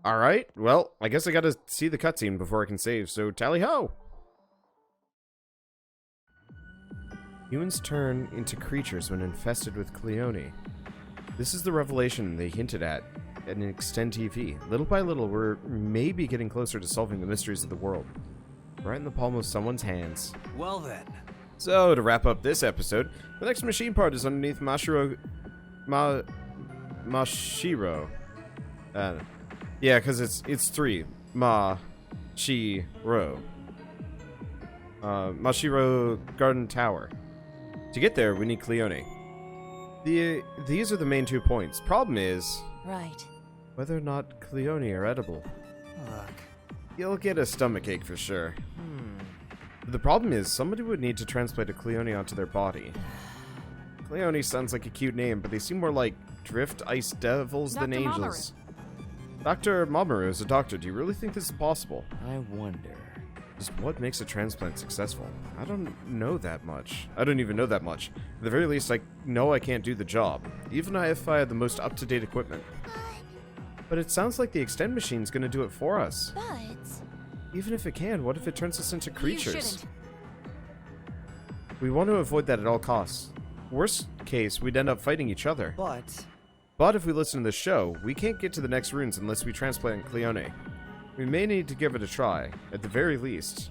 Alright, well, I guess I gotta see the cutscene before I can save, so tally-ho! Humans turn into creatures when infested with Cleone. This is the revelation they hinted at in Extend TV. Little by little, we're maybe getting closer to solving the mysteries of the world. Right in the palm of someone's hands. Well then. So, to wrap up this episode, the next machine part is underneath Mashiro... Mashiro. Yeah, because it's 3. Mashiro. Mashiro Garden Tower. To get there, we need Cleone. These are the main 2 points. Problem is... Right. whether or not Cleone are edible. Look. You'll get a stomachache for sure. The problem is, somebody would need to transplant a Cleone onto their body. Cleone sounds like a cute name, but they seem more like drift ice devils than Dr. angels. Dr. Mamoru is a doctor. Do you really think this is possible? I wonder. Just what makes a transplant successful? I don't know that much. I don't even know that much. At the very least, I know I can't do the job, even if I had the most up-to-date equipment. But it sounds like the Extend machine's gonna do it for us. But... Even if it can, what if it turns us into creatures? You shouldn't. We want to avoid that at all costs. Worst case, we'd end up fighting each other. But if we listen to the show, we can't get to the next runes unless we transplant Cleone. We may need to give it a try, at the very least.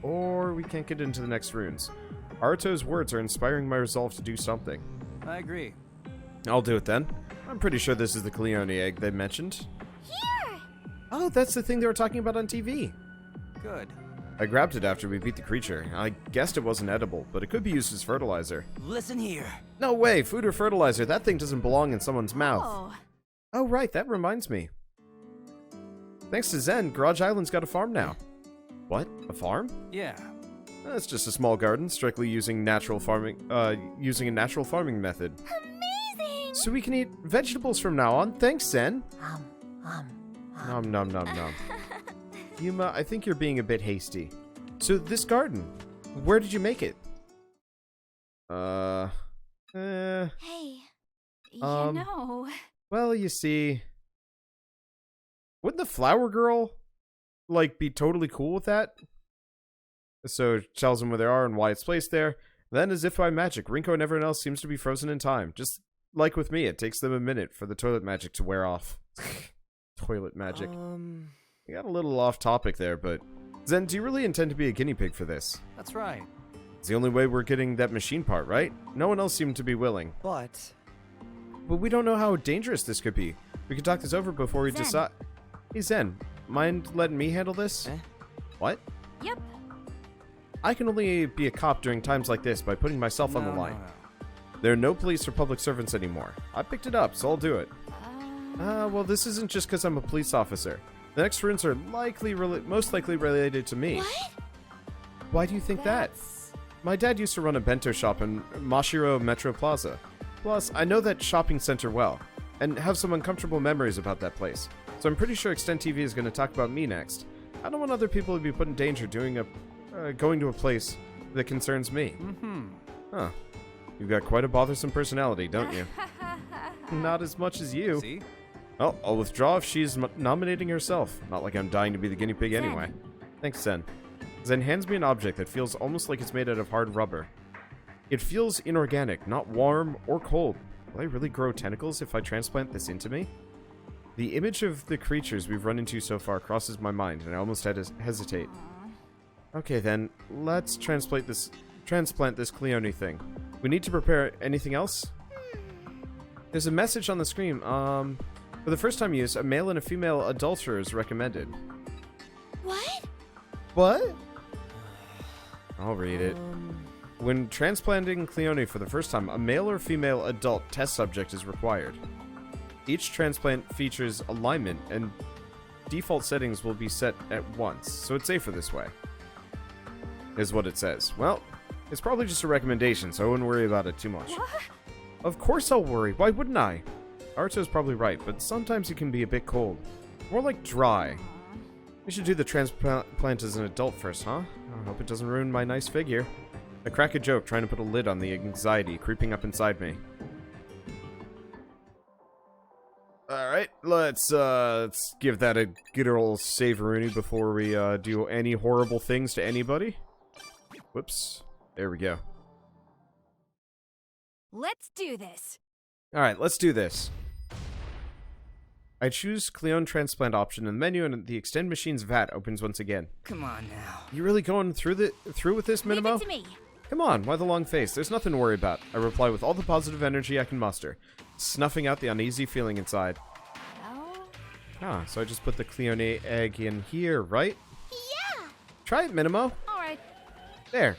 Or we can't get into the next runes. Aruto's words are inspiring my resolve to do something. I agree. I'll do it then. I'm pretty sure this is the Cleone egg they mentioned. Here! Oh, that's the thing they were talking about on TV. Good. I grabbed it after we beat the creature. I guessed it wasn't edible, but it could be used as fertilizer. Listen here. No way, food or fertilizer. That thing doesn't belong in someone's mouth. Oh. Oh, right, that reminds me. Thanks to Zen, Garage Island's got a farm now. What? A farm? Yeah. That's just a small garden, strictly using a natural farming method. Amazing! So we can eat vegetables from now on. Thanks, Zen. Nom nom nom nom. Yuma, I think you're being a bit hasty. So this garden, where did you make it? Hey, you know... Well, you see... Wouldn't the flower girl, like, be totally cool with that? So it tells them where they are and why it's placed there. Then, as if by magic, Rinko and everyone else seems to be frozen in time. Just like with me, it takes them a minute for the toilet magic to wear off. Toilet magic. We got a little off topic there, but... Zen, do you really intend to be a guinea pig for this? That's right. It's the only way we're getting that machine part, right? No one else seemed to be willing. But we don't know how dangerous this could be. We could talk this over before we decide... Hey, Zen, mind letting me handle this? What? Yep. I can only be a cop during times like this by putting myself on the line. There are no police or public servants anymore. I picked it up, so I'll do it. Well, this isn't just because I'm a police officer. The next runes are most likely related to me. What? Why do you think that? My dad used to run a bento shop in Mashiro Metro Plaza. Plus, I know that shopping center well, and have some uncomfortable memories about that place. So I'm pretty sure Extend TV is going to talk about me next. I don't want other people to be put in danger going to a place that concerns me. Huh. You've got quite a bothersome personality, don't you? Not as much as you. See? Well, I'll withdraw if she's nominating herself. Not like I'm dying to be the guinea pig anyway. Thanks, Zen. Zen hands me an object that feels almost like it's made out of hard rubber. It feels inorganic, not warm or cold. Will I really grow tentacles if I transplant this into me? The image of the creatures we've run into so far crosses my mind, and I almost had to hesitate. Okay then, let's transplant this Cleone thing. We need to prepare anything else? There's a message on the screen. For the first time use, a male and a female adulterer is recommended. What? What? I'll read it. When transplanting Cleone for the first time, a male or female adult test subject is required. Each transplant features alignment, and default settings will be set at once, so it's safer this way. Is what it says. Well, it's probably just a recommendation, so I wouldn't worry about it too much. What? Of course I'll worry. Why wouldn't I? Aruto's probably right, but sometimes it can be a bit cold. More like dry. We should do the transplant as an adult first, huh? I hope it doesn't ruin my nice figure. I crack a joke trying to put a lid on the anxiety creeping up inside me. Alright, let's give that a good old save-a-rooney before we do any horrible things to anybody. Whoops. There we go. Let's do this. Alright, let's do this. I choose Cleone transplant option in the menu, and the extend machine's vat opens once again. Come on now. You really going through with this, Leave Minimo? it to me. Come on, why the long face? There's nothing to worry about. I reply with all the positive energy I can muster, snuffing out the uneasy feeling inside. Oh? Ah, so I just put the Cleone egg in here, right? Yeah. Try it, Minimo. All right. There.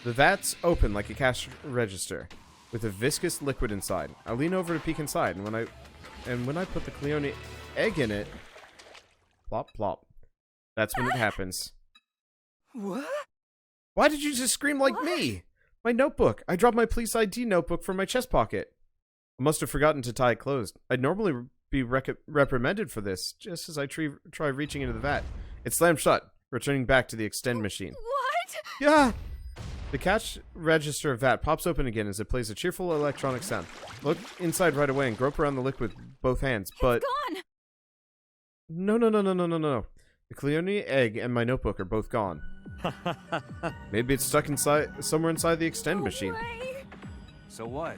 The vat's open like a cash register, with a viscous liquid inside. I lean over to peek inside, and when I put the Cleone egg in it, plop plop. That's when it happens. What? Why did you just scream like me? My notebook. I dropped my police ID notebook from my chest pocket. I must have forgotten to tie it closed. I'd normally be reprimanded for this, just as I try reaching into the vat. It slammed shut, returning back to the extend machine. What? Yeah! The cash register vat pops open again as it plays a cheerful electronic sound. Look inside right away and grope around the liquid with both hands, but... It's gone. No. The Cleone egg and my notebook are both gone. Maybe it's stuck somewhere inside the extend No machine. way. So what?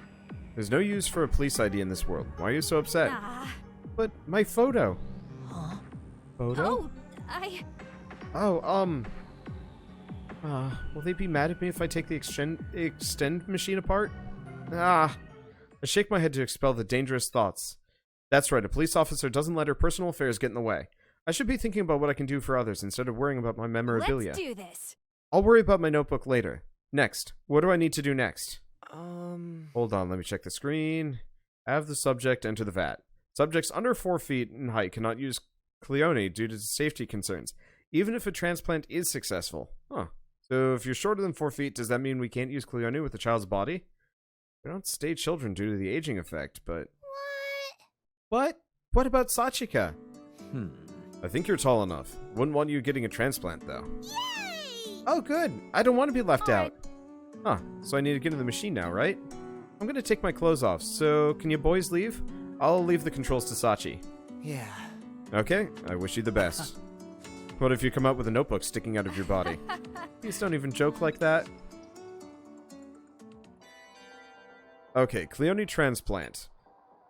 There's no use for a police ID in this world. Why are you so upset? Nah. But my photo. Huh? Photo? Oh, Will they be mad at me if I take the extend machine apart? I shake my head to expel the dangerous thoughts. That's right, a police officer doesn't let her personal affairs get in the way. I should be thinking about what I can do for others instead of worrying about my memorabilia. let's do this. I'll worry about my notebook later. Next. What do I need to do next? Hold on, let me check the screen. Have the subject enter the vat. Subjects under 4 feet in height cannot use Cleone due to safety concerns, even if a transplant is successful. Huh. So if you're shorter than 4 feet, does that mean we can't use Cleone with the child's body? We don't stay children due to the aging effect, but... What? What about Sachika? I think you're tall enough. Wouldn't want you getting a transplant, though. Yay! Oh, good. I don't want to be left All out. Huh. So I need to get into the machine now, right? I'm gonna take my clothes off, so can you boys leave? I'll leave the controls to Sachi. Yeah. Okay, I wish you the best. What if you come out with a notebook sticking out of your body? Please don't even joke like that. Okay, Cleone Transplant.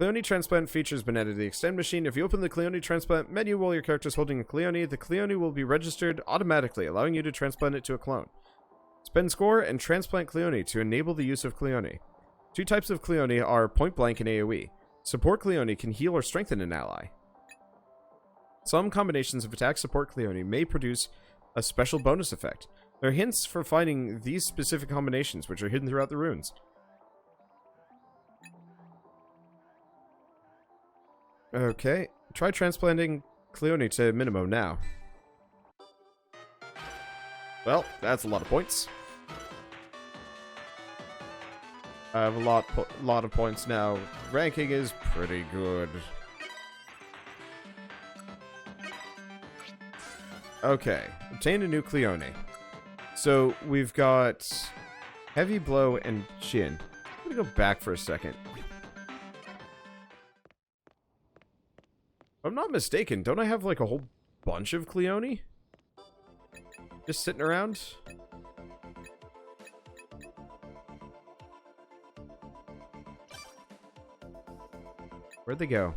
Cleone Transplant features been added to the extend machine. If you open the Cleone Transplant menu while your character is holding a Cleone, the Cleone will be registered automatically, allowing you to transplant it to a clone. Spend score and transplant Cleone to enable the use of Cleone. 2 types of Cleone are Point Blank and AoE. Support Cleone can heal or strengthen an ally. Some combinations of attack support Cleone may produce a special bonus effect. There are hints for finding these specific combinations, which are hidden throughout the runes. Okay, try transplanting Cleone to Minimo now. Well, that's a lot of points. I have a lot of points now. Ranking is pretty good. Okay, obtain a new Cleone. So we've got Heavy Blow and Chin. I'm gonna go back for a second. If I'm not mistaken, don't I have like a whole bunch of Cleone? Just sitting around? Where'd they go?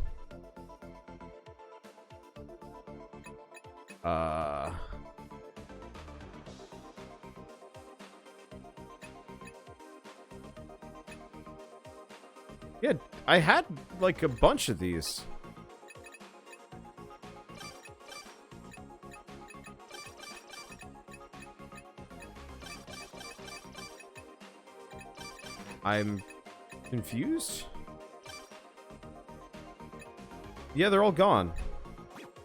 Yeah, I had like a bunch of these. I'm confused. Yeah, they're all gone.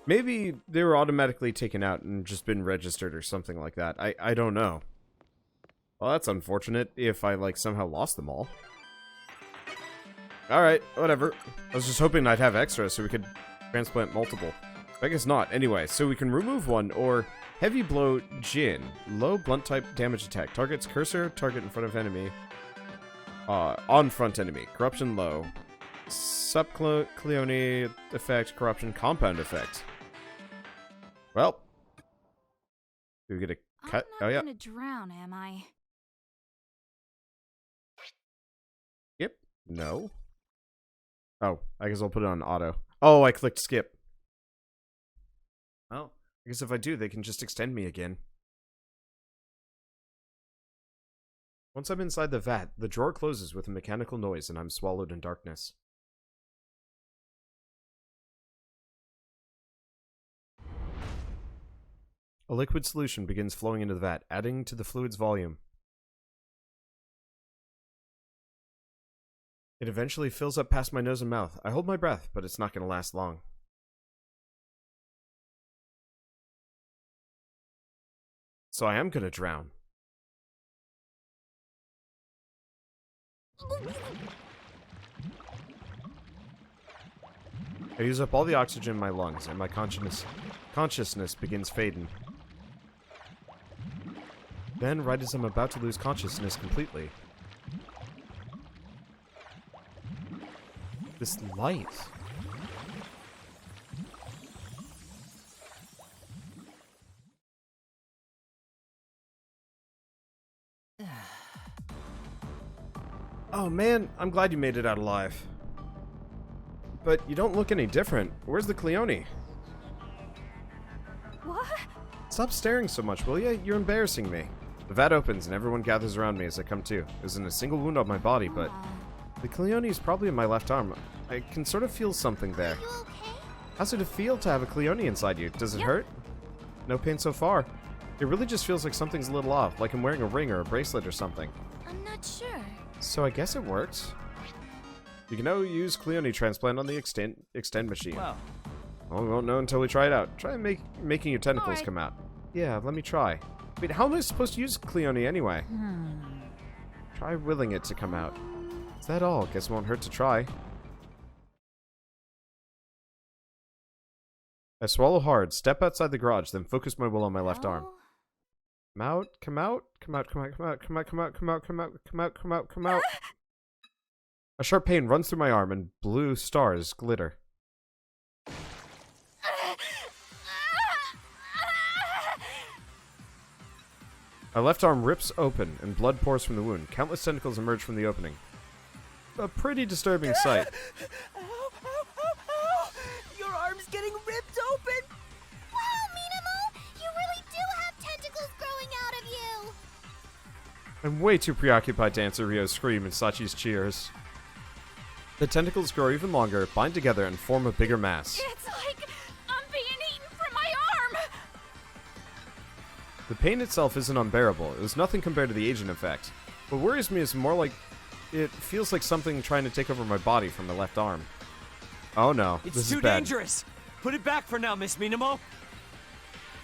Maybe they were automatically taken out and just been registered or something like that. I don't know. Well, that's unfortunate if I, like, somehow lost them all. Alright, whatever. I was just hoping I'd have extra so we could transplant multiple. I guess not. Anyway, so we can remove one, or Heavy Blow Jin. Low blunt type damage attack. Targets cursor, target in front of enemy. On front enemy. Corruption low. Subcleone effect, corruption, compound effect. Well. Do we get a cut? I'm Oh, not yeah. gonna drown, am I? Skip? No. Oh, I guess I'll put it on auto. Oh, I clicked skip. Well, I guess if I do, they can just extend me again. Once I'm inside the vat, the drawer closes with a mechanical noise and I'm swallowed in darkness. A liquid solution begins flowing into the vat, adding to the fluid's volume. It eventually fills up past my nose and mouth. I hold my breath, but it's not going to last long. So I am going to drown. I use up all the oxygen in my lungs, and my consciousness begins fading. Then, right as I'm about to lose consciousness completely, this light. Oh man, I'm glad you made it out alive. But you don't look any different. Where's the Cleone? What? Stop staring so much, will ya? You're embarrassing me. The vat opens and everyone gathers around me as I come to. There's a single wound on my body, but the Cleone is probably in my left arm. I can sort of feel something there. You okay? How's it feel to have a Cleone inside you? Does it hurt? No pain so far. It really just feels like something's a little off, like I'm wearing a ring or a bracelet or something. I'm not sure. So I guess it works. You can now use Cleone transplant on the extend machine. Wow. Well, we won't know until we try it out. Try making your tentacles come out. Yeah, let me try. Wait, how am I supposed to use Cleone anyway? Try willing it to come out. Is that all? Guess it won't hurt to try. I swallow hard, step outside the garage, then focus my will on my left arm. Come out, come out, come out, come out, come out, come out, come out, come out, come out, come out, come out, come out. A sharp pain runs through my arm and blue stars glitter. My left arm rips open and blood pours from the wound. Countless tentacles emerge from the opening. A pretty disturbing sight. Ow, ow, ow, ow. Your arm's getting ripped open. Wow, Minamo! You really do have tentacles growing out of you! I'm way too preoccupied to answer Ryo's scream and Sachi's cheers. The tentacles grow even longer, bind together, and form a bigger mass. It's like I'm being eaten from my arm! The pain itself isn't unbearable. It was nothing compared to the agent effect. What worries me is more like it feels like something trying to take over my body from my left arm. Oh no, It's this too is bad. dangerous. Put it back for now, Miss Minamo.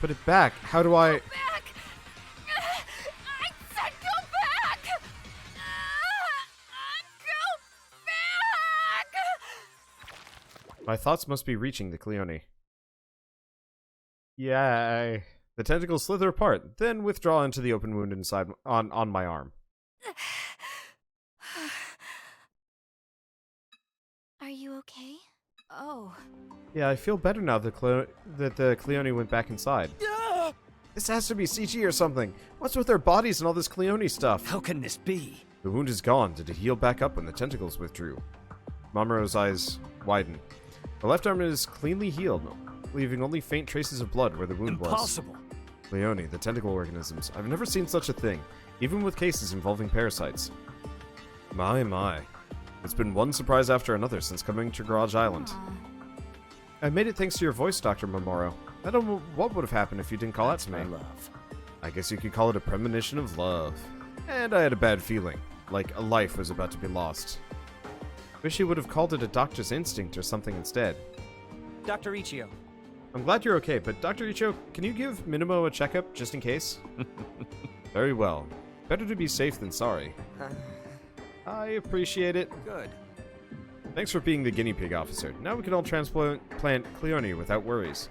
Put it back. How do I... Back! I said go back! Go back! My thoughts must be reaching the Cleone. Yay. The tentacles slither apart, then withdraw into the open wound inside on my arm. Are you okay? Oh. Yeah, I feel better now that the Cleone went back inside. Ah! This has to be CG or something. What's with their bodies and all this Cleone stuff? How can this be? The wound is gone. Did it heal back up when the tentacles withdrew? Mamoru's eyes widen. The left arm is cleanly healed, leaving only faint traces of blood where the wound was. Impossible. Cleone, the tentacle organisms. I've never seen such a thing, even with cases involving parasites. My. It's been one surprise after another since coming to Garage Island. I made it thanks to your voice, Dr. Mamoru. I don't know what would have happened if you didn't call out to me. My love. I guess you could call it a premonition of love. And I had a bad feeling, like a life was about to be lost. Wish you would have called it a doctor's instinct or something instead. Dr. Ichio. I'm glad you're okay, but Dr. Icho, can you give Minamo a checkup just in case? Very well. Better to be safe than sorry. I appreciate it. Good. Thanks for being the guinea pig officer. Now we can all transplant Cleone without worries.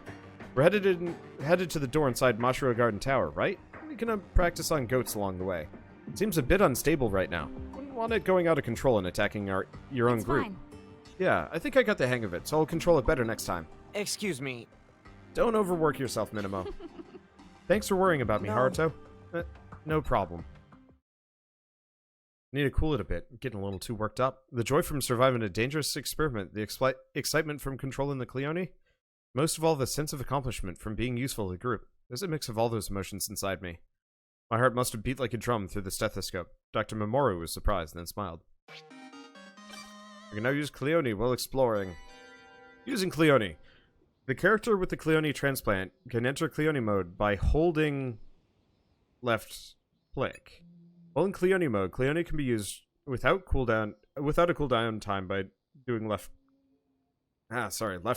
We're headed to the door inside Mashiro Garden Tower, right? We can practice on goats along the way. It seems a bit unstable right now. Wouldn't want it going out of control and attacking your own It's group. fine. Yeah, I think I got the hang of it, so I'll control it better next time. Excuse me. Don't overwork yourself, Minimo. Thanks for worrying about me, No. Haruto. No problem. Need to cool it a bit. I'm getting a little too worked up. The joy from surviving a dangerous experiment, the excitement from controlling the Cleone, most of all, the sense of accomplishment from being useful to the group. There's a mix of all those emotions inside me. My heart must have beat like a drum through the stethoscope. Dr. Mamoru was surprised, then smiled. We can now use Cleone while exploring. Using Cleone. The character with the Cleone transplant can enter Cleone mode by holding left click. While in Cleone mode, Cleone can be used without a cooldown time by doing left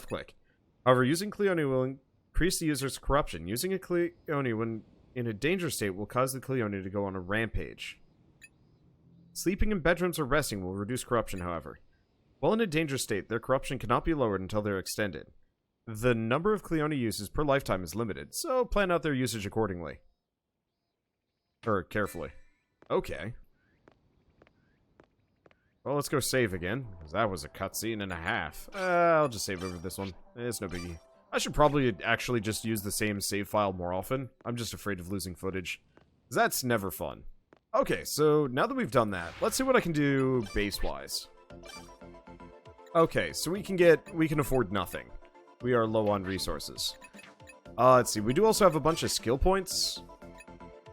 click. However, using Cleone will increase the user's corruption. Using a Cleone when in a danger state will cause the Cleone to go on a rampage. Sleeping in bedrooms or resting will reduce corruption, however. While in a danger state, their corruption cannot be lowered until they're extended. The number of Cleone uses per lifetime is limited, so plan out their usage accordingly. Or carefully. Okay. Well, let's go save again, because that was a cutscene and a half. I'll just save over this one. It's no biggie. I should probably actually just use the same save file more often. I'm just afraid of losing footage. That's never fun. Okay, so now that we've done that, let's see what I can do base-wise. Okay, so we can afford nothing. We are low on resources. Let's see, we do also have a bunch of skill points.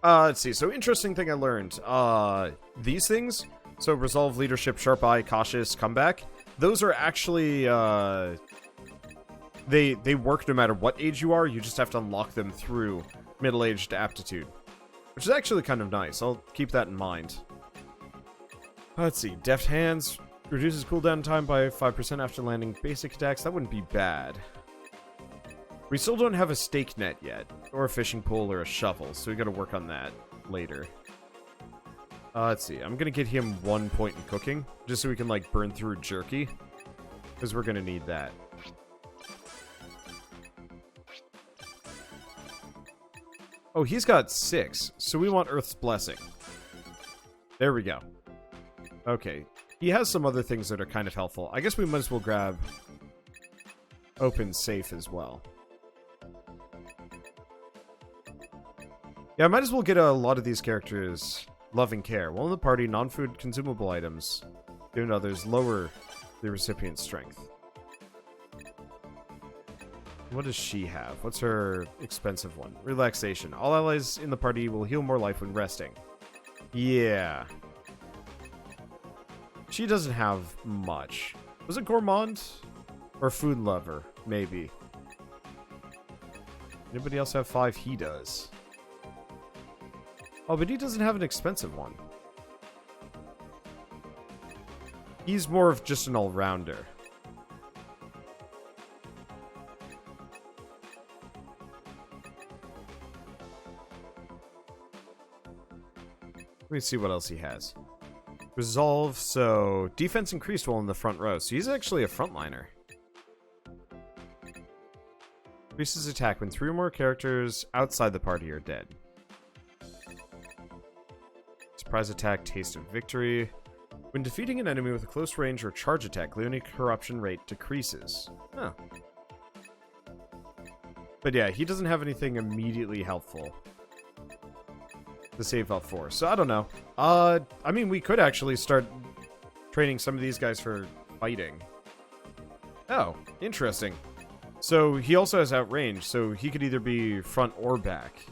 Let's see, so interesting thing I learned. These things, so resolve, leadership, sharp eye, cautious, comeback, those are actually, they work no matter what age you are, you just have to unlock them through middle-aged aptitude. Which is actually kind of nice, I'll keep that in mind. Let's see, deft hands, reduces cooldown time by 5% after landing basic attacks, that wouldn't be bad. We still don't have a stake net yet, or a fishing pole, or a shovel, so we gotta work on that later. Let's see, I'm gonna get him 1 point in cooking, just so we can, like, burn through jerky, because we're gonna need that. Oh, he's got 6, so we want Earth's Blessing. There we go. Okay, he has some other things that are kind of helpful. I guess we might as well grab Open Safe as well. Yeah, I might as well get a lot of these characters loving care. While in the party, non-food consumable items given to others lower the recipient's strength. What does she have? What's her expensive one? Relaxation. All allies in the party will heal more life when resting. Yeah. She doesn't have much. Was it gourmand? Or food lover? Maybe. Anybody else have 5? He does. Oh, but he doesn't have an expensive one. He's more of just an all-rounder. Let me see what else he has. Resolve, so defense increased while in the front row. So he's actually a frontliner. Increases attack when 3 or more characters outside the party are dead. Surprise attack, taste of victory. When defeating an enemy with a close range or charge attack, Cleone corruption rate decreases. Huh. But yeah, he doesn't have anything immediately helpful to save up for. So I don't know. I mean, we could actually start training some of these guys for fighting. Oh, interesting. So he also has outrange, so he could either be front or back.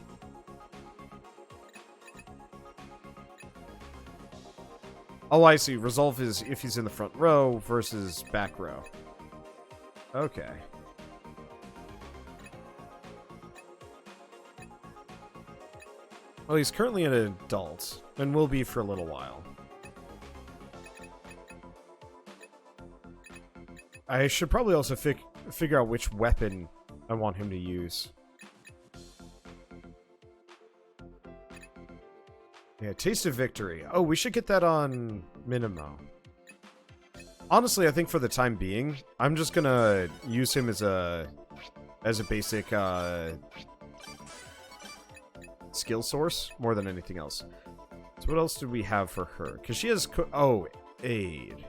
Oh, I see. Resolve is if he's in the front row versus back row. Okay. Well, he's currently an adult, and will be for a little while. I should probably also figure out which weapon I want him to use. Yeah, Taste of Victory. Oh, we should get that on Minimo. Honestly, I think for the time being, I'm just gonna use him as a basic skill source more than anything else. So what else did we have for her? Because she has aid.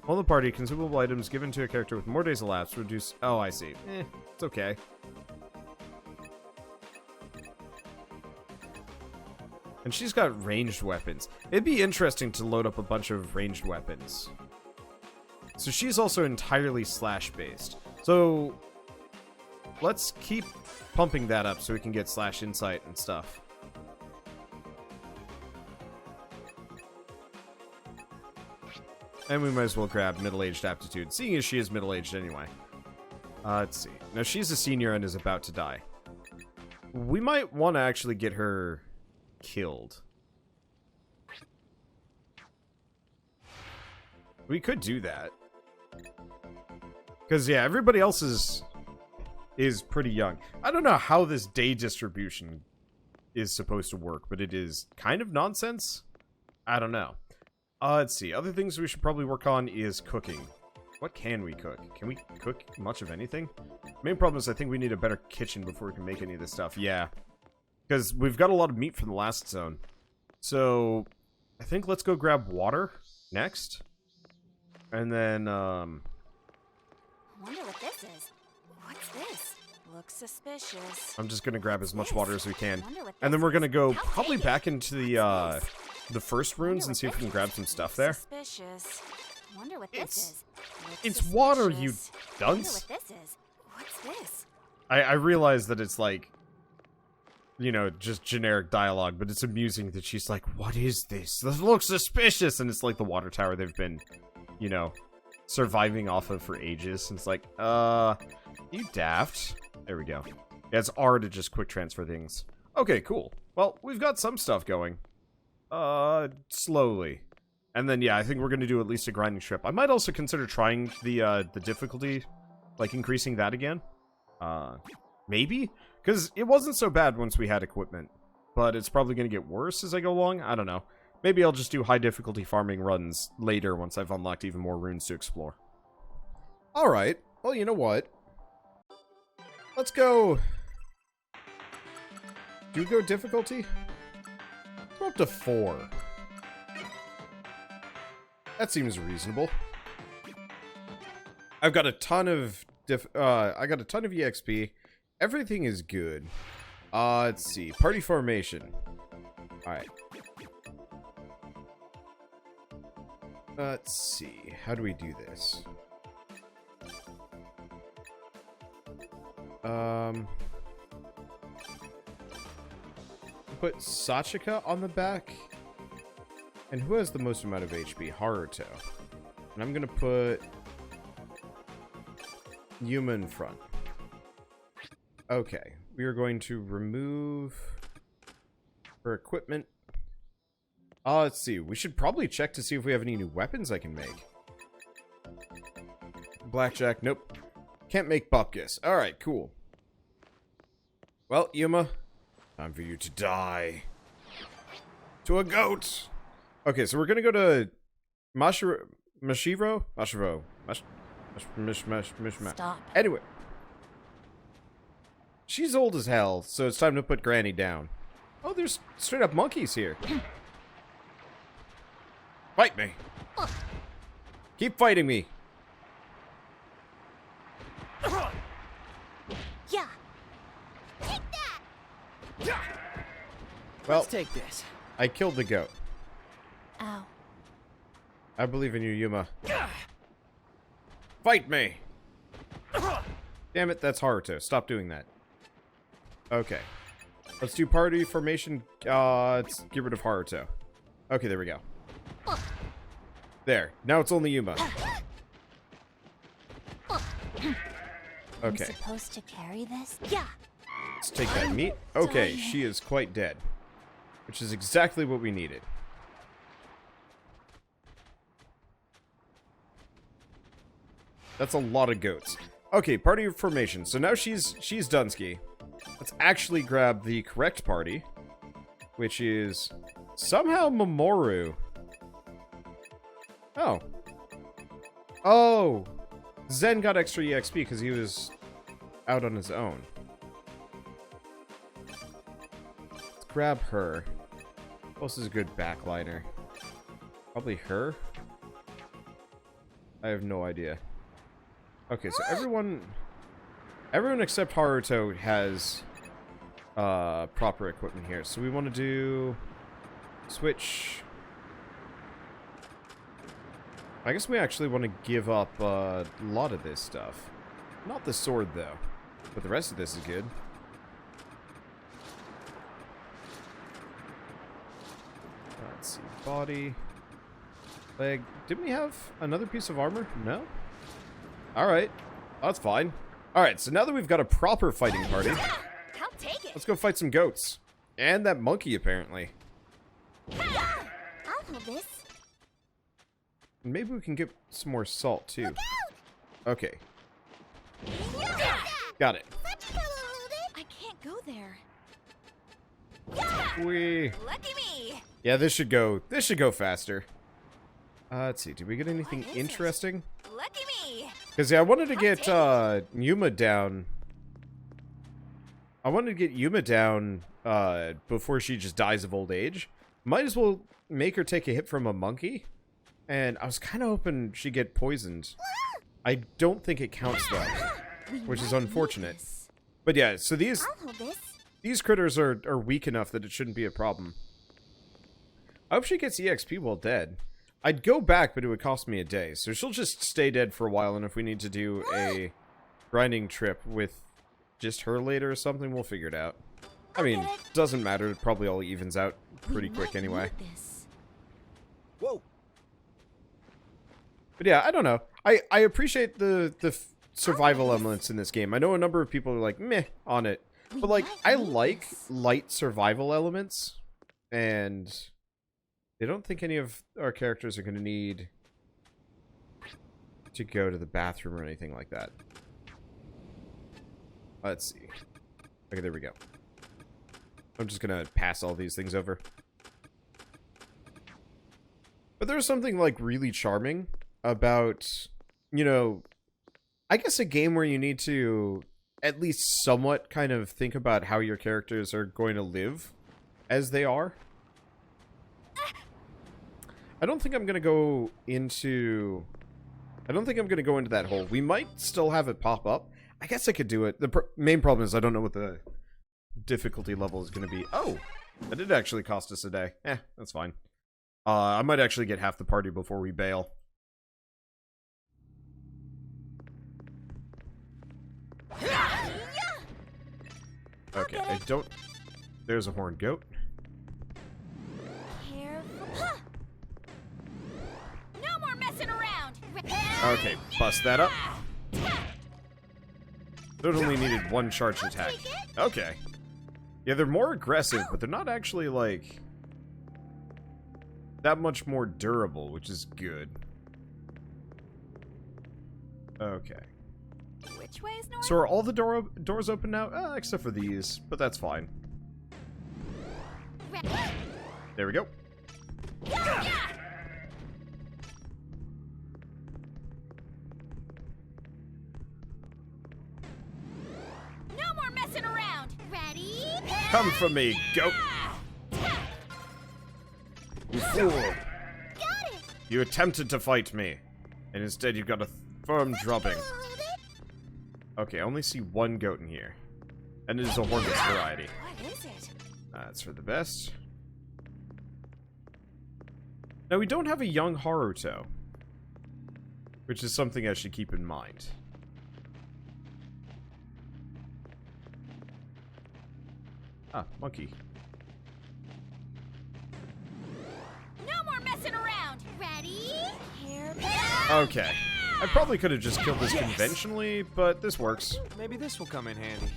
All the party, consumable items given to a character with more days elapsed reduce... Oh, I see. It's okay. And she's got ranged weapons. It'd be interesting to load up a bunch of ranged weapons. So she's also entirely slash-based. So let's keep pumping that up so we can get slash insight and stuff. And we might as well grab middle-aged aptitude, seeing as she is middle-aged anyway. Let's see. Now, she's a senior and is about to die. We might want to actually get her killed. We could do that. Because, yeah, everybody else is pretty young. I don't know how this day distribution is supposed to work, but it is kind of nonsense. I don't know. Let's see. Other things we should probably work on is cooking. What can we cook? Can we cook much of anything? Main problem is I think we need a better kitchen before we can make any of this stuff. Yeah. Because we've got a lot of meat from the last zone. So, I think let's go grab water next. And then, Wonder what this is. What's this? Looks suspicious. I'm just gonna grab as much water as we can. And then we're gonna go probably back into the first runes and see if we can grab some stuff there. Suspicious. Wonder what this is. It's water, you dunce. Wonder what this is. What's this? I realize that it's like, you know, just generic dialogue, but it's amusing that she's like, what is this? This looks suspicious! And it's like the water tower they've been, you know, surviving off of for ages. And it's like, you daft. There we go. Yeah, it's R to just quick transfer things. Okay, cool. Well, we've got some stuff going. Slowly. And then, yeah, I think we're going to do at least a grinding strip. I might also consider trying the difficulty, like increasing that again. Maybe? Because it wasn't so bad once we had equipment. But it's probably going to get worse as I go along. I don't know. Maybe I'll just do high difficulty farming runs later once I've unlocked even more runes to explore. Alright. Well, you know what? Let's go... Do we go difficulty? Let's go up to 4. That seems reasonable. I've got a ton of I got a ton of EXP. Everything is good. Let's see. Party formation. Alright. Let's see. How do we do this? Put Sachika on the back. And who has the most amount of HP? Haruto. And I'm gonna put Yuma in front. Okay. We are going to remove her equipment. Let's see. We should probably check to see if we have any new weapons I can make. Blackjack. Nope. Can't make Bupkis. Alright, cool. Well, Yuma. Time for you to die. To a goat! Okay, so we're gonna go to Mashiro? Stop. Anyway. She's old as hell, so it's time to put Granny down. Oh, there's straight up monkeys here. Fight me. Keep fighting me. Yeah. Take that. Well, Let's take this. I killed the goat. Ow. I believe in you, Yuma. Fight me! Damn it, that's Haruto. Stop doing that. Okay. Let's do party formation. Let's get rid of Haruto. Okay, there we go. There. Now it's only Yuma. Okay. I'm supposed to carry this? Yeah. Let's take that meat. Okay, she is quite dead. Which is exactly what we needed. That's a lot of goats. Okay, party formation. So now she's Dunsky. Let's actually grab the correct party, which is somehow Mamoru. Oh. Oh. Zen got extra EXP because he was out on his own. Let's grab her. Who else is a good backliner? Probably her. I have no idea. Okay, so everyone except Haruto has proper equipment here. So we want to do switch. I guess we actually want to give up a lot of this stuff. Not the sword though, but the rest of this is good. Let's see, body, leg. Didn't we have another piece of armor? No? Alright, that's fine. Alright, so now that we've got a proper fighting party, I'll take it. let's go fight some goats. And that monkey, apparently. I'll hold this. Maybe we can get some more salt, too. Look out! Okay, got it. Let me hold it. I can't go there. We... Lucky me. Yeah, this should go faster. Let's see, did we get anything What is it? interesting? Lucky me. Because, yeah, I wanted to I'll get, take Yuma down. I wanted to get Yuma down, before she just dies of old age. Might as well make her take a hit from a monkey. And I was kind of hoping she'd get poisoned. I don't think it counts, though. Which is unfortunate. But yeah, so I'll hold this. these critters are weak enough that it shouldn't be a problem. I hope she gets EXP while dead. I'd go back, but it would cost me a day. So she'll just stay dead for a while, and if we need to do a grinding trip with just her later or something, we'll figure it out. I mean, doesn't matter. It probably all evens out pretty quick anyway. Whoa. But yeah, I don't know. I appreciate the survival elements in this game. I know a number of people are like, meh, on it. But, like, I like light survival elements. And I don't think any of our characters are going to need to go to the bathroom or anything like that. Let's see. Okay, there we go. I'm just going to pass all these things over. But there's something, like, really charming about, you know, I guess a game where you need to at least somewhat kind of think about how your characters are going to live as they are. I don't think I'm going to go into... I don't think I'm going to go into that hole. We might still have it pop up. I guess I could do it. The main problem is I don't know what the difficulty level is going to be. Oh, that did actually cost us a day. That's fine. I might actually get half the party before we bail. Okay, I don't... There's a horned goat. Careful. No more messing around. Okay, bust that up. It only needed one charged attack. Okay. Yeah, they're more aggressive, but they're not actually, like, that much more durable, which is good. Okay. Which way is north? So are all the doors open now? Except for these, but that's fine. There we go. No more messing around. Ready? Come for me, goat! You fool! Got it. You attempted to fight me, and instead you got a firm drubbing. Hold it. Okay, I only see one goat in here. And it is a hornless variety. What is it? That's for the best. Now, we don't have a young Haruto, which is something I should keep in mind. Ah, monkey. No more messing around. Ready? Careful. Okay. I probably could have just killed this conventionally, but this works. Maybe this will come in handy.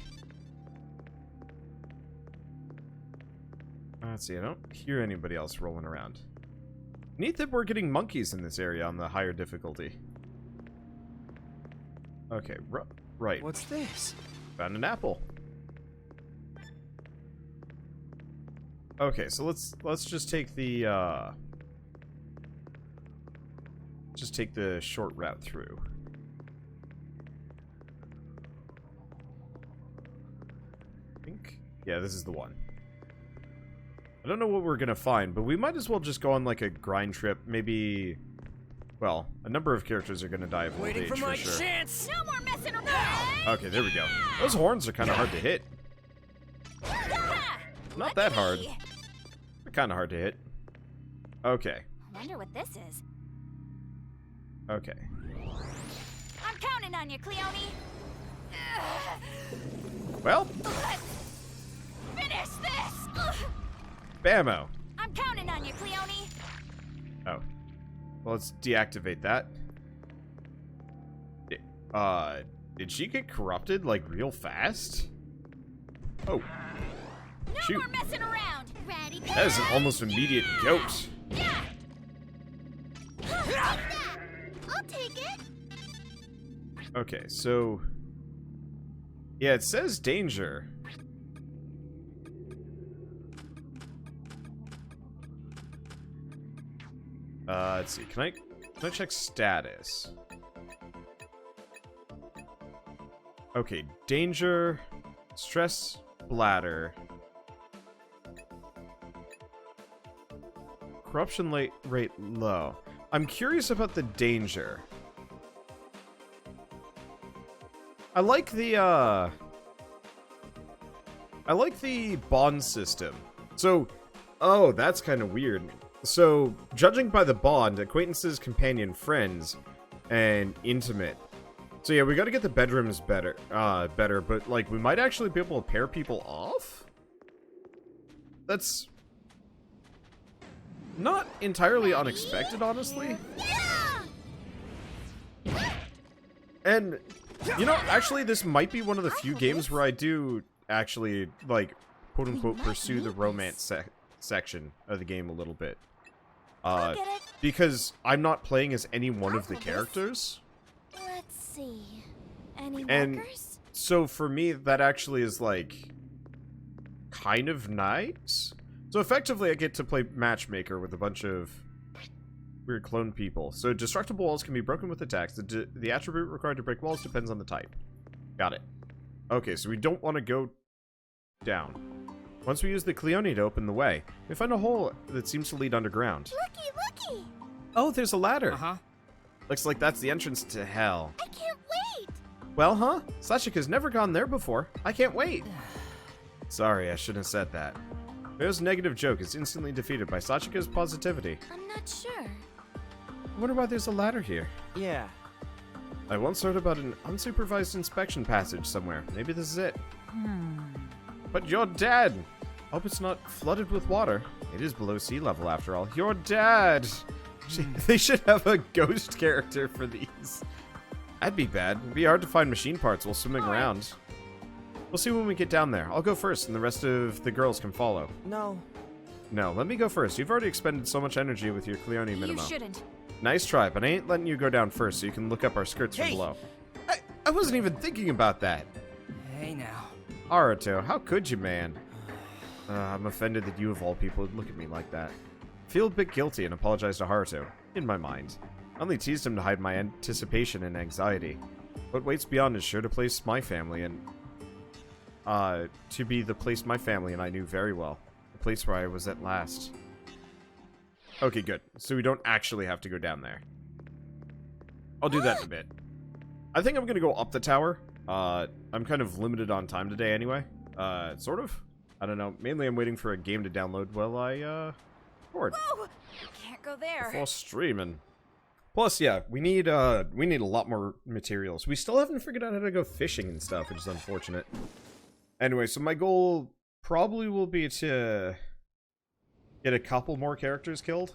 Let's see, I don't hear anybody else rolling around. Neat that we're getting monkeys in this area on the higher difficulty. Okay, right. What's this? Found an apple. Okay, so let's just take the short route through. I think, yeah, this is the one. I don't know what we're gonna find, but we might as well just go on like a grind trip. Maybe Well, a number of characters are gonna die of old age for sure. chance. No more messing around. Okay, there we go. Those horns are kind of hard to hit. Not that hard. They're kind of hard to hit. Okay. Wonder what this is. Okay. I'm counting on you, Cleone. Well, Let's finish this. bammo. I'm counting on you, Cleone. Oh. Well, let's deactivate that. Did she get corrupted, like, real fast? Oh. No Shoot. more messing around. Ready? That is an almost immediate goat. Yeah. Take that. I'll take it. Okay, so... Yeah, it says danger. Let's see. Can I check status? Okay, danger, stress, bladder, corruption rate low. I'm curious about the danger. I like the bond system. So, oh, that's kind of weird. So, judging by the bond, acquaintances, companion, friends, and intimate. So yeah, we gotta get the bedrooms better, but like, we might actually be able to pair people off? That's not entirely unexpected, honestly. And, you know, actually, this might be one of the few games where I do actually, like, quote-unquote, pursue the romance section of the game a little bit. I'll get it. Because I'm not playing as any one of the characters. Let's see. Any And markers? so for me, that actually is, like, kind of nice. So effectively, I get to play matchmaker with a bunch of weird clone people. So destructible walls can be broken with attacks. The attribute required to break walls depends on the type. Got it. Okay, so we don't want to go down. Once we use the Cleone to open the way, we find a hole that seems to lead underground. Looky. Oh, there's a ladder. Uh-huh. Looks like that's the entrance to hell. I can't wait. Well, huh? Sachika's never gone there before. I can't wait. Sorry, I shouldn't have said that. Ryo's negative joke is instantly defeated by Sachika's positivity. I'm not sure. I wonder why there's a ladder here. Yeah. I once heard about an unsupervised inspection passage somewhere. Maybe this is it. But you're dead! Hope it's not flooded with water. It is below sea level after all. You're dead! They should have a ghost character for these. That'd be bad. It'd be hard to find machine parts while swimming around. We'll see when we get down there. I'll go first, and the rest of the girls can follow. No. No, let me go first. You've already expended so much energy with your Cleone You minimo. shouldn't. Nice try, but I ain't letting you go down first so you can look up our skirts from Hey! below. I wasn't even thinking about that. Hey now. Aruto, how could you, man? I'm offended that you of all people would look at me like that. Feel a bit guilty and apologize to Haruto. In my mind. I only teased him to hide my anticipation and anxiety. What waits beyond is sure to place my family and... to be the place my family and I knew very well. The place where I was at last. Okay, good. So we don't actually have to go down there. I'll do that in a bit. I think I'm gonna go up the tower. I'm kind of limited on time today anyway. Sort of. I don't know. Mainly I'm waiting for a game to download while I, record. Whoa! You can't go there. Before streaming. Plus, yeah, we need a lot more materials. We still haven't figured out how to go fishing and stuff, which is unfortunate. Anyway, so my goal probably will be to get a couple more characters killed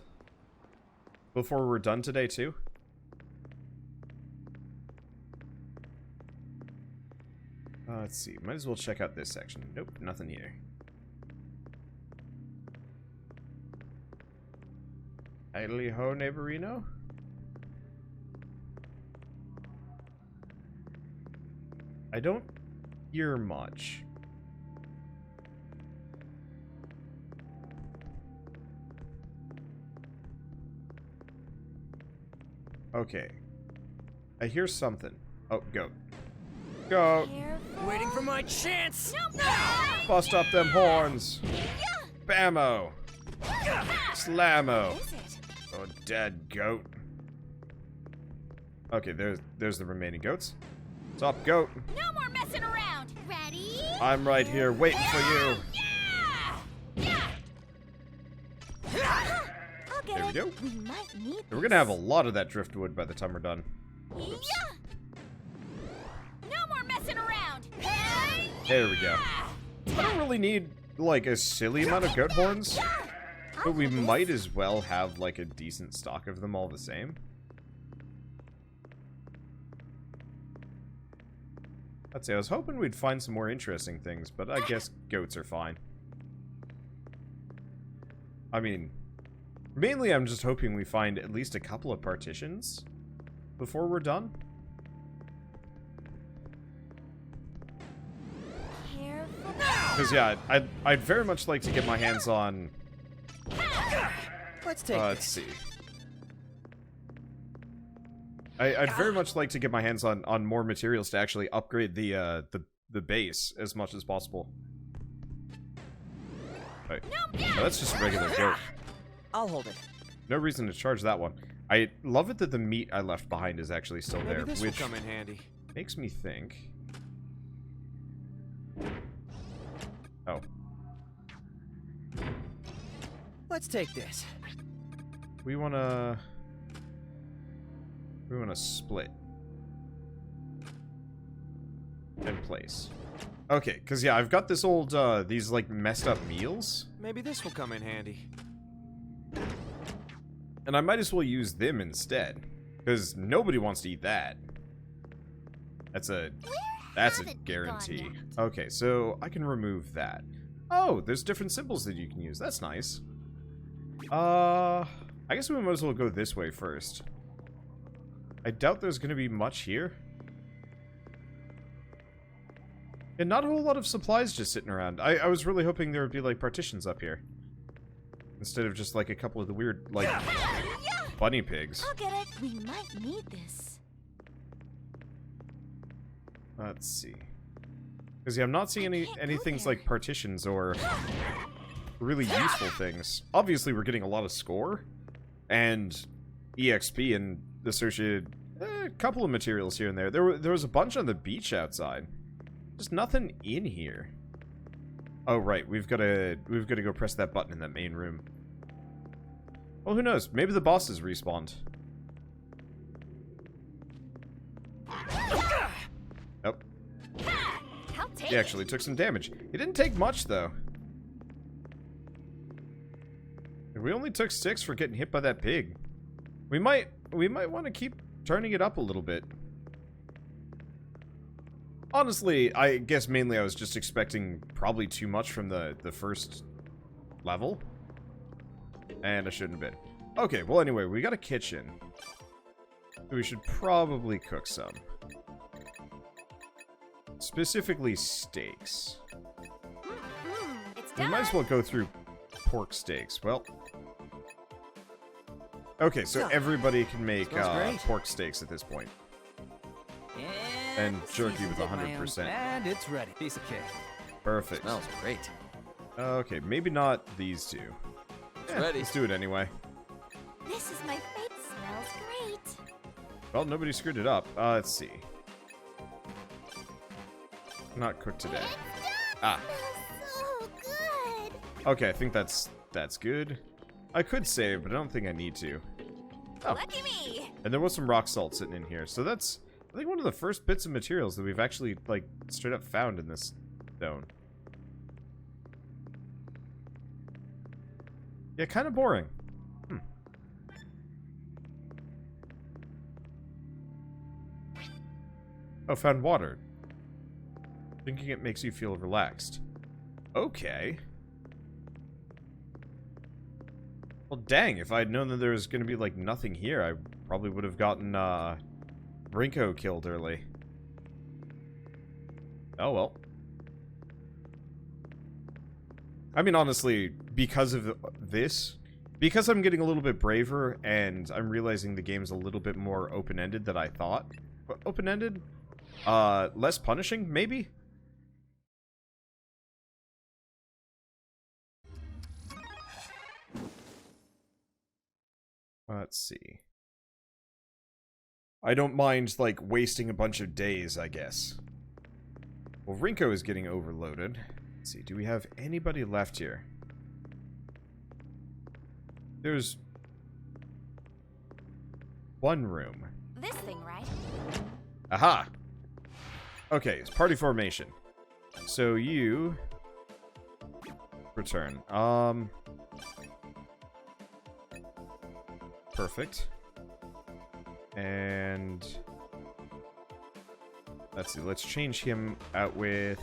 before we're done today, too. Let's see. Might as well check out this section. Nope, nothing here. Idly ho, neighborino? I don't hear much. Okay. I hear something. Oh, goat. Goat! Waiting for my chance. Bust up them horns! Bammo! Slammo! Is it? Oh, dead goat. Okay, there's the remaining goats. What's up, goat? No more messing around. Ready? I'm right here waiting for you. Yeah! I'll get There we it. go. We might need We're gonna have a lot of that driftwood by the time we're done. Oops. No more messing around. There we go. I don't really need, like, a silly amount of goat horns, but we might as well have, like, a decent stock of them all the same. I'd say I was hoping we'd find some more interesting things, but I guess goats are fine. I mean, mainly I'm just hoping we find at least a couple of partitions before we're done. Careful. Because, yeah, I'd very much like to get my hands on... Let's take let's this. see. I'd very much like to get my hands on more materials to actually upgrade the base as much as possible. Right. Oh, that's just a regular goat. I'll hold it. No reason to charge that one. I love it that the meat I left behind is actually still Maybe there, this which will come in handy. makes me think... Oh. Let's take this. We wanna split and place. Okay, because yeah, I've got this old these like messed up meals, Maybe this will come in handy. and I might as well use them instead, because nobody wants to eat that. That's a haven't we guarantee. gone yet? Okay, so I can remove that. Oh, there's different symbols that you can use. That's nice. I guess we might as well go this way first. I doubt there's going to be much here. And not a whole lot of supplies just sitting around. I was really hoping there would be, like, partitions up here. Instead of just, like, a couple of the weird, like, bunny pigs. I'll get it. We might need this. Let's see. Because, yeah, I'm not seeing any things there. like partitions or really useful things. Obviously, we're getting a lot of score and EXP and associated couple of materials here and there. There was a bunch on the beach outside. Just nothing in here. Oh right, we've got to go press that button in that main room. Well, who knows? Maybe the bosses respawned. Nope. I'll take He actually took some damage. It didn't take much though. And we only took 6 for getting hit by that pig. We might want to keep turning it up a little bit. Honestly, I guess mainly I was just expecting probably too much from the first level. And I shouldn't have been. Okay, well anyway, we got a kitchen. We should probably cook some. Specifically steaks. It's We done. might as well go through pork steaks. Well... Okay, so everybody can make Smells great. pork steaks at this point. And jerky with seasoned in my own 100%. And it's ready. Piece of cake. Perfect. Smells great. Okay, maybe not these two. ready. Let's do it anyway. This is my fate. Smells great. Well, nobody screwed it up. Let's see. Not cooked today. It's done. Ah. Smells so good. Okay, I think that's good. I could save, but I don't think I need to. Oh, Lucky me. and there was some rock salt sitting in here. So that's, I think, one of the first bits of materials that we've actually, like, straight up found in this zone. Yeah, kind of boring. Oh, found water. Drinking it makes you feel relaxed. Okay. Well, dang, if I had known that there was going to be, like, nothing here, I probably would have gotten, Brinko killed early. Oh, well. I mean, honestly, because of this, because I'm getting a little bit braver, and I'm realizing the game's a little bit more open-ended than I thought. Open-ended? Less punishing, maybe? Let's see. I don't mind, like, wasting a bunch of days, I guess. Well, Rinko is getting overloaded. Let's see, do we have anybody left here? There's one room. This thing, right? Aha! Okay, it's party formation. So you... return. Perfect. And... let's see, let's change him out with...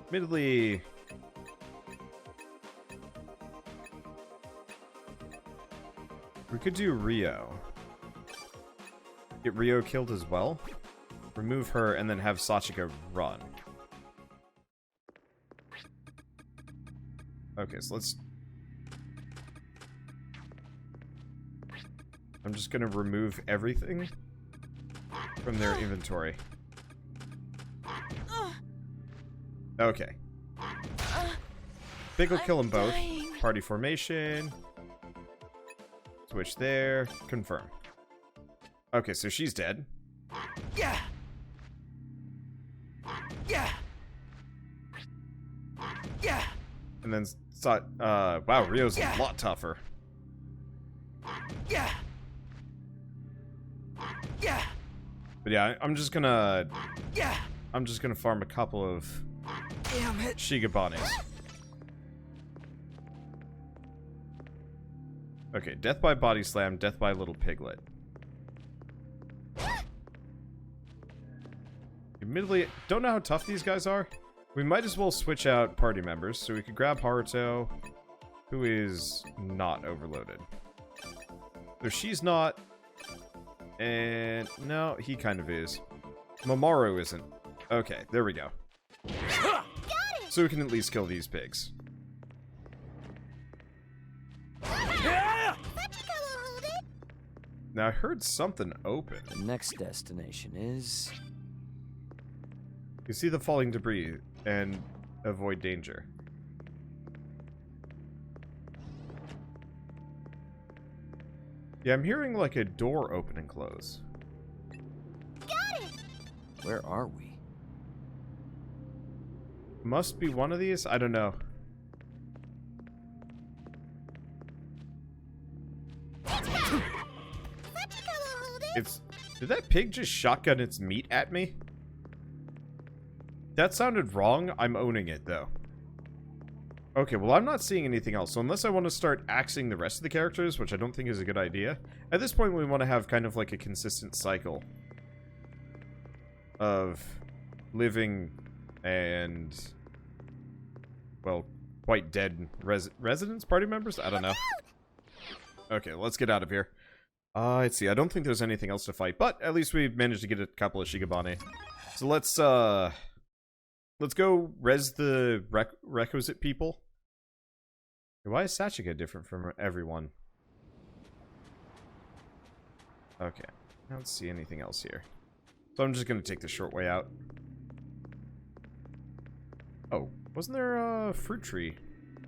admittedly... we could do Rio. Get Rio killed as well. Remove her and then have Sachika run. Okay, so let's... I'm just gonna remove everything from their inventory. Okay. Big will kill them both. Party formation. Switch there. Confirm. Okay, so she's dead. Yeah. Yeah. Yeah. And then, wow, Rio's a lot tougher. Yeah. Yeah. But yeah, I'm just gonna Yeah. farm a couple of Damn it. Shigabanes. Okay, death by body slam, death by little piglet. Admittedly, don't know how tough these guys are. We might as well switch out party members, so we could grab Haruto, who is not overloaded. So she's not, and no, he kind of is. Mamoru isn't. Okay, there we go. So we can at least kill these pigs. Now I heard something open. The next destination is... You see the falling debris and avoid danger. Yeah, I'm hearing like a door open and close. Where are we? Must be one of these? I don't know. Did that pig just shotgun its meat at me? That sounded wrong. I'm owning it, though. Okay, well, I'm not seeing anything else. So unless I want to start axing the rest of the characters, which I don't think is a good idea, at this point we want to have kind of like a consistent cycle of living and, well, quite dead residents, party members? I don't know. Okay, let's get out of here. Let's see. I don't think there's anything else to fight, but at least we managed to get a couple of Shigabane. So let's go res the requisite people. Why is Sachika different from everyone? Okay. I don't see anything else here. So I'm just going to take the short way out. Oh, wasn't there a fruit tree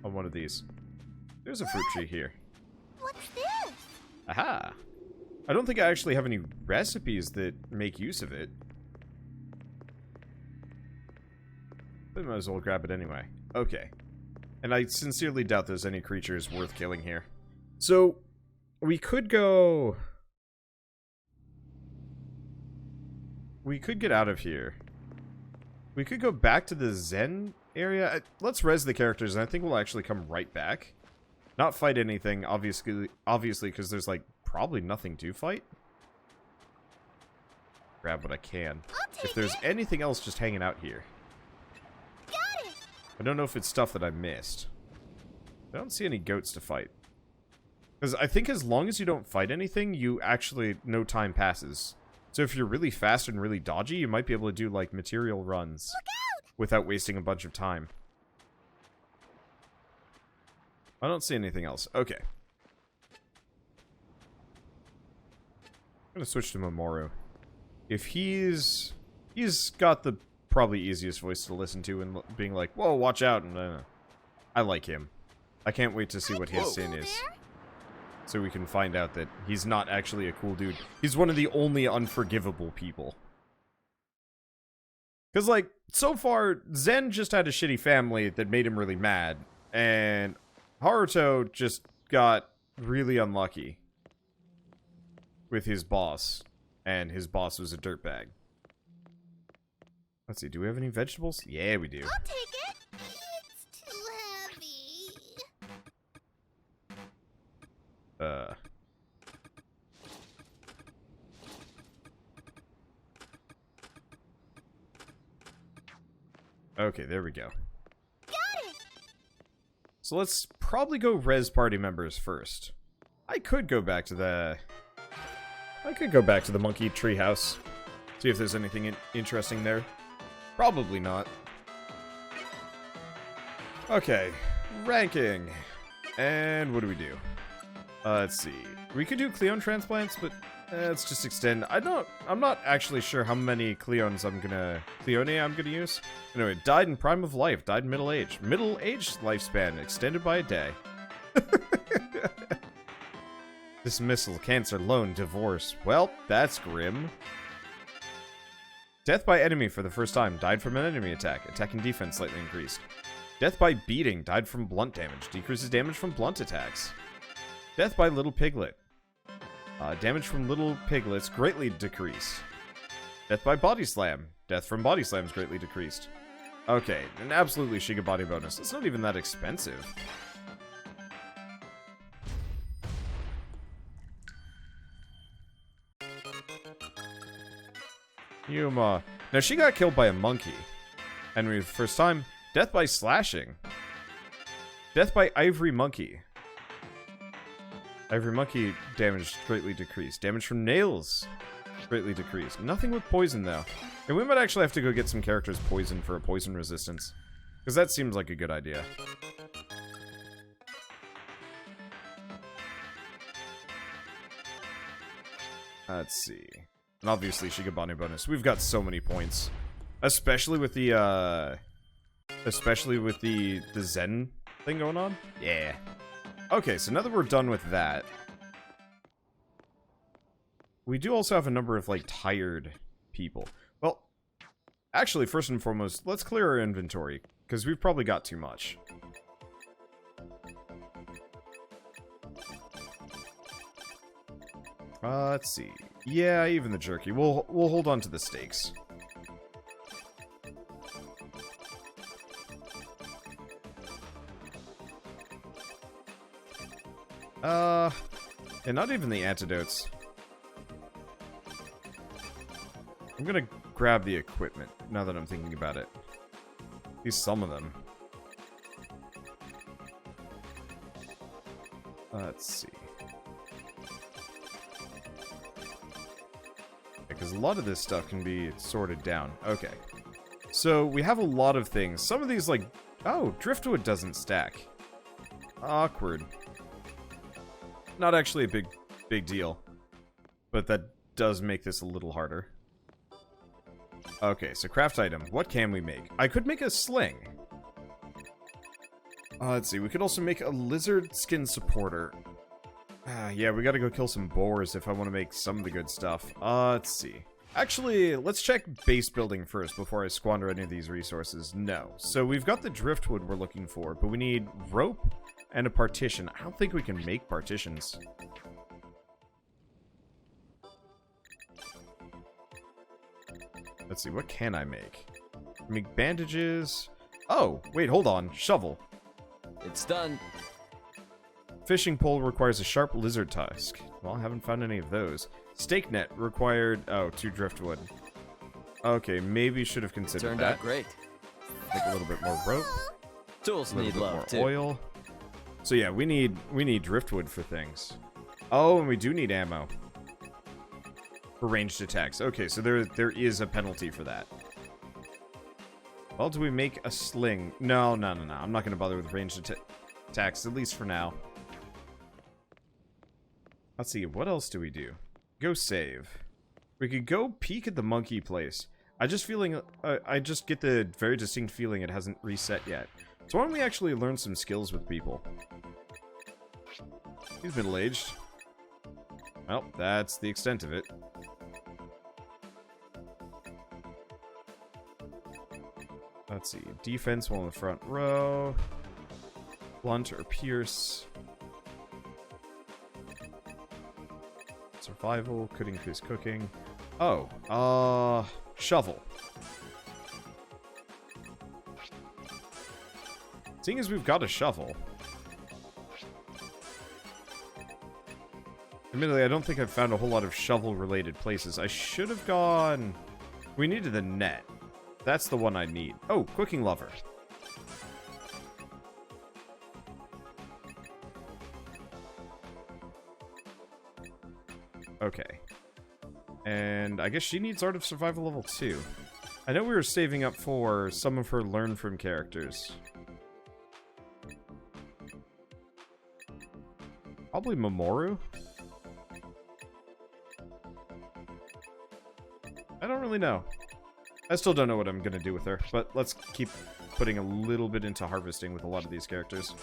on one of these? There's a fruit tree here. What's this? Aha! I don't think I actually have any recipes that make use of it. But I might as well grab it anyway. Okay. And I sincerely doubt there's any creatures worth killing here. So, we could go... we could get out of here. We could go back to the Zen area. Let's res the characters, and I think we'll actually come right back. Not fight anything, obviously, because there's, like, probably nothing to fight. Grab what I can. If there's anything else just hanging out here. Got it. I don't know if it's stuff that I missed. I don't see any goats to fight. Because I think as long as you don't fight anything, you actually, no time passes. So if you're really fast and really dodgy, you might be able to do, like, material runs without wasting a bunch of time. I don't see anything else. Okay. I'm gonna switch to Mamoru. If he's got the probably easiest voice to listen to and being like, whoa, watch out, and I like him. I can't wait to see what his sin is. So we can find out that he's not actually a cool dude. He's one of the only unforgivable people. Because, like, so far, Zen just had a shitty family that made him really mad. And Haruto just got really unlucky with his boss. And his boss was a dirtbag. Let's see, do we have any vegetables? Yeah, we do. I'll take it. It's too heavy. Okay, there we go. Got it. So let's probably go res party members first. I could go back to the monkey treehouse. See if there's anything interesting there. Probably not. Okay, ranking. And what do we do? Let's see. We could do Cleone transplants, but let's just extend. I'm not actually sure how many Cleone I'm gonna use. Anyway, died in prime of life, died in middle age. Middle age lifespan extended by a day. Dismissal, cancer, loan, divorce. Well, that's grim. Death by enemy for the first time. Died from an enemy attack. Attack and defense slightly increased. Death by beating. Died from blunt damage. Decreases damage from blunt attacks. Death by little piglet. Damage from little piglets greatly decreased. Death by body slam. Death from body slams greatly decreased. Okay, an absolutely Shiga body bonus. It's not even that expensive. Yuma. Now, she got killed by a monkey. And for the first time, death by slashing. Death by ivory monkey. Ivory monkey damage greatly decreased. Damage from nails greatly decreased. Nothing with poison, though. And we might actually have to go get some characters poisoned for a poison resistance. Because that seems like a good idea. Let's see. And obviously, Shigabane bonus. We've got so many points. Especially with the Zen thing going on. Yeah. Okay, so now that we're done with that, we do also have a number of, like, tired people. Well, actually, first and foremost, let's clear our inventory, because we've probably got too much. Let's see. Yeah, even the jerky. We'll hold on to the steaks. And not even the antidotes. I'm gonna grab the equipment, now that I'm thinking about it. At least some of them. Let's see. Because a lot of this stuff can be sorted down. Okay. So, we have a lot of things. Some of these, like... Oh, driftwood doesn't stack. Awkward. Not actually a big deal. But that does make this a little harder. Okay, so craft item. What can we make? I could make a sling. Let's see. We could also make a lizard skin supporter. Yeah, we gotta go kill some boars if I want to make some of the good stuff. Let's see. Actually, let's check base building first before I squander any of these resources. No. So we've got the driftwood we're looking for, but we need rope and a partition. I don't think we can make partitions. Let's see, what can I make? Make bandages. Oh, wait, hold on. Shovel. It's done. Fishing pole requires a sharp lizard tusk. Well, I haven't found any of those. Stake net required... Oh, 2 driftwood. Okay, maybe should have considered Turned that. out great. Make a little bit more rope. Tools A little need bit love more too. oil. So yeah, we need driftwood for things. Oh, and we do need ammo. For ranged attacks. Okay, so there is a penalty for that. Well, do we make a sling? No. I'm not going to bother with ranged attacks, at least for now. Let's see, what else do we do? Go save. We could go peek at the monkey place. I just get the very distinct feeling it hasn't reset yet. So why don't we actually learn some skills with people? He's middle-aged. Well, that's the extent of it. Let's see. Defense while in the front row. Blunt or pierce. Survival could increase cooking. Oh, shovel. Seeing as we've got a shovel. Admittedly, I don't think I've found a whole lot of shovel-related places. I should have gone... We needed the net. That's the one I need. Oh, cooking lever. Okay. And I guess she needs Art of Survival level 2. I know we were saving up for some of her learn from characters. Probably Mamoru? I don't really know. I still don't know what I'm going to do with her, but let's keep putting a little bit into harvesting with a lot of these characters.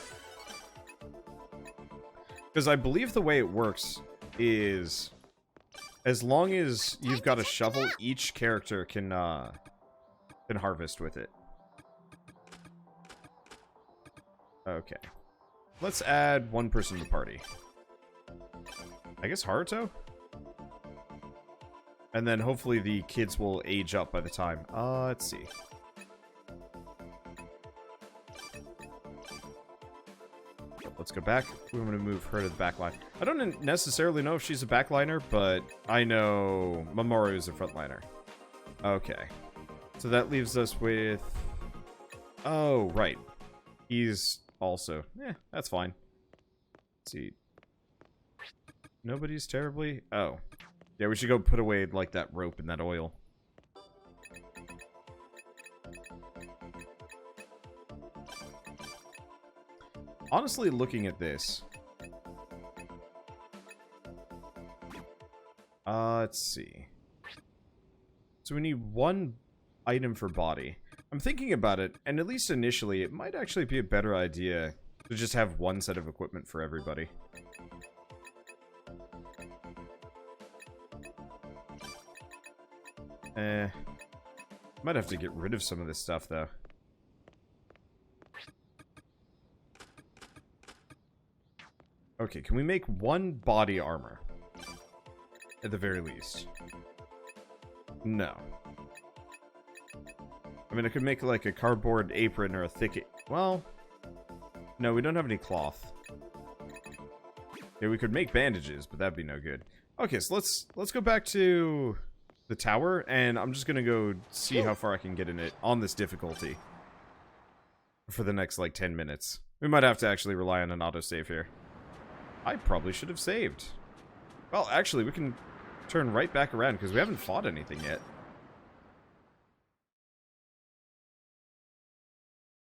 Because I believe the way it works is... As long as you've got a shovel, each character can harvest with it. Okay. Let's add one person to the party. I guess Haruto? And then hopefully the kids will age up by the time. Let's see. Let's go back. We want to move her to the back line. I don't necessarily know if she's a backliner, but I know Mamoru is a frontliner. Okay. So that leaves us with... Oh, right. He's also... that's fine. Let's see. Nobody's terribly... Oh. Yeah, we should go put away, like, that rope and that oil. Honestly, looking at this... let's see. So we need one item for body. I'm thinking about it, and at least initially, it might actually be a better idea to just have one set of equipment for everybody. Might have to get rid of some of this stuff, though. Okay, can we make one body armor? At the very least. No. I mean, I could make, like, a cardboard apron or a thick... Well... No, we don't have any cloth. Yeah, we could make bandages, but that'd be no good. Okay, so let's go back to... the tower, and I'm just gonna go see how far I can get in it on this difficulty for the next, like, 10 minutes. We might have to actually rely on an autosave here. I probably should have saved. Well, actually, we can turn right back around, because we haven't fought anything yet.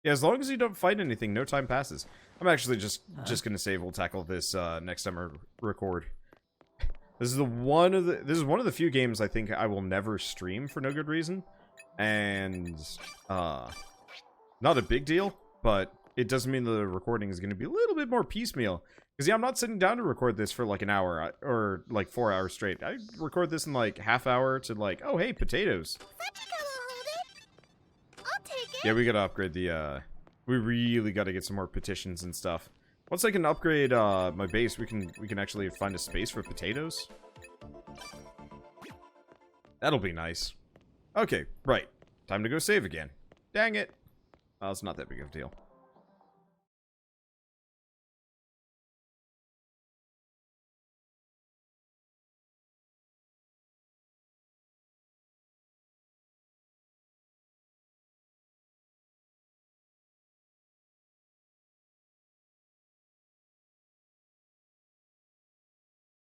Yeah, as long as you don't fight anything, no time passes. I'm actually just gonna save. We'll tackle this next time I record. This is one of the few games I think I will never stream for no good reason, and not a big deal, but it doesn't mean the recording is going to be a little bit more piecemeal. Because yeah, I'm not sitting down to record this for like an hour or like 4 hours straight. I record this in like half hour to like, oh hey, potatoes. I'll take it. Yeah, we gotta upgrade the. We really gotta get some more petitions and stuff. Once I can upgrade my base, we can actually find a space for potatoes. That'll be nice. Okay, right. Time to go save again. Dang it. It's not that big of a deal.